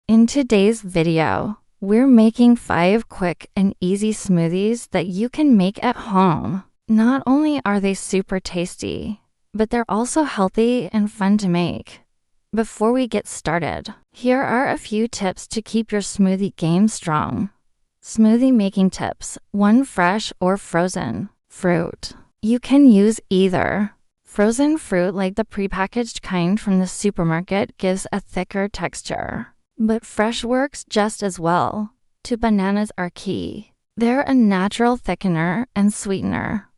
In today's video, we're making 5 quick and easy smoothies that you can make at home. Not only are they super tasty, but they're also healthy and fun to make. Before we get started, here are a few tips to keep your smoothie game strong. Smoothie making tips: 1. Fresh or frozen fruit. You can use either. Frozen fruit like the prepackaged kind from the supermarket gives a thicker texture, but fresh works just as well. 2. Bananas are key. They're a natural thickener and sweetener.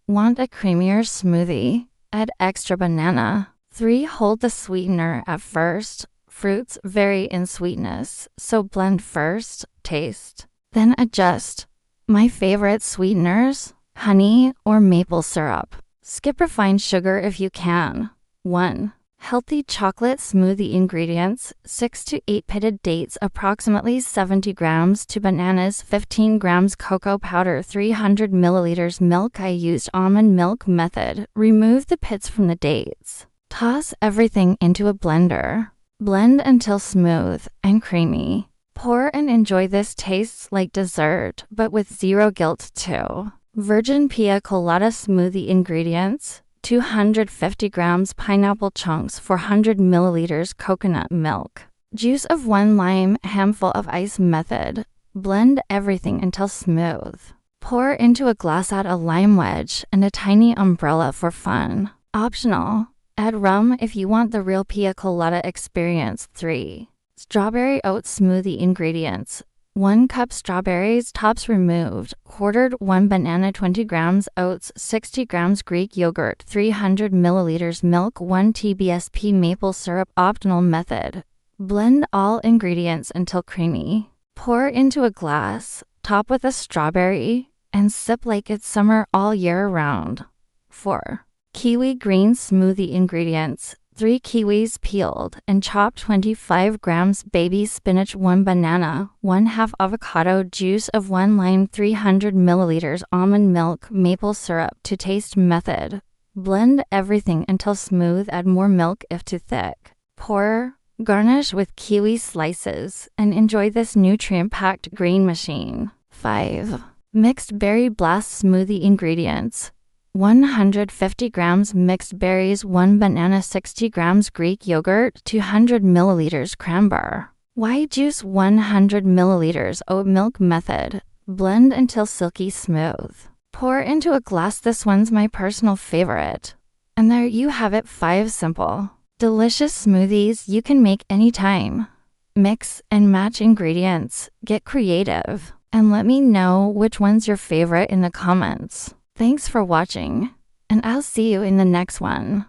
Want a creamier smoothie? Add extra banana. 3. Hold the sweetener at first. Fruits vary in sweetness, so blend first, taste, then adjust. My favorite sweeteners: honey or maple syrup. Skip refined sugar if you can. 1. Healthy chocolate smoothie ingredients: 6 to 8 pitted dates, approximately 70 grams, 2 bananas, 15 grams cocoa powder, 300 milliliters milk. I used almond milk method. Remove the pits from the dates. Toss everything into a blender. Blend until smooth and creamy. Pour and enjoy. This tastes like dessert, but with zero guilt too. Virgin Piña Colada Smoothie ingredients: 250 grams pineapple chunks, 400 milliliters coconut milk, juice of 1 lime, handful of ice method. Blend everything until smooth. Pour into a glass. Add a lime wedge and a tiny umbrella for fun. Optional. Add rum if you want the real Piña Colada experience. 3. Strawberry Oat Smoothie ingredients: 1 cup strawberries, tops removed, quartered. 1 banana, 20 grams oats, 60 grams Greek yogurt, 300 milliliters milk, 1 TBSP maple syrup. Optional method. Blend all ingredients until creamy. Pour into a glass, top with a strawberry, and sip like it's summer all year round. 4. Kiwi Green Smoothie ingredients: 3 kiwis peeled and chopped, 25 grams baby spinach, 1 banana, 1/2 avocado, juice of 1 lime, 300 milliliters almond milk, maple syrup. To taste method. Blend everything until smooth. Add more milk if too thick. Pour. Garnish with kiwi slices and enjoy this nutrient-packed green machine. 5. Mixed Berry Smoothie ingredients: 150 grams mixed berries, 1 banana, 60 grams Greek yogurt, 200 milliliters cranberry. White juice, 100 milliliters oat milk method. Blend until silky smooth. Pour into a glass. This one's my personal favorite. And there you have it, 5 simple, delicious smoothies you can make anytime. Mix and match ingredients, get creative, and let me know which one's your favorite in the comments. Thanks for watching, and I'll see you in the next one.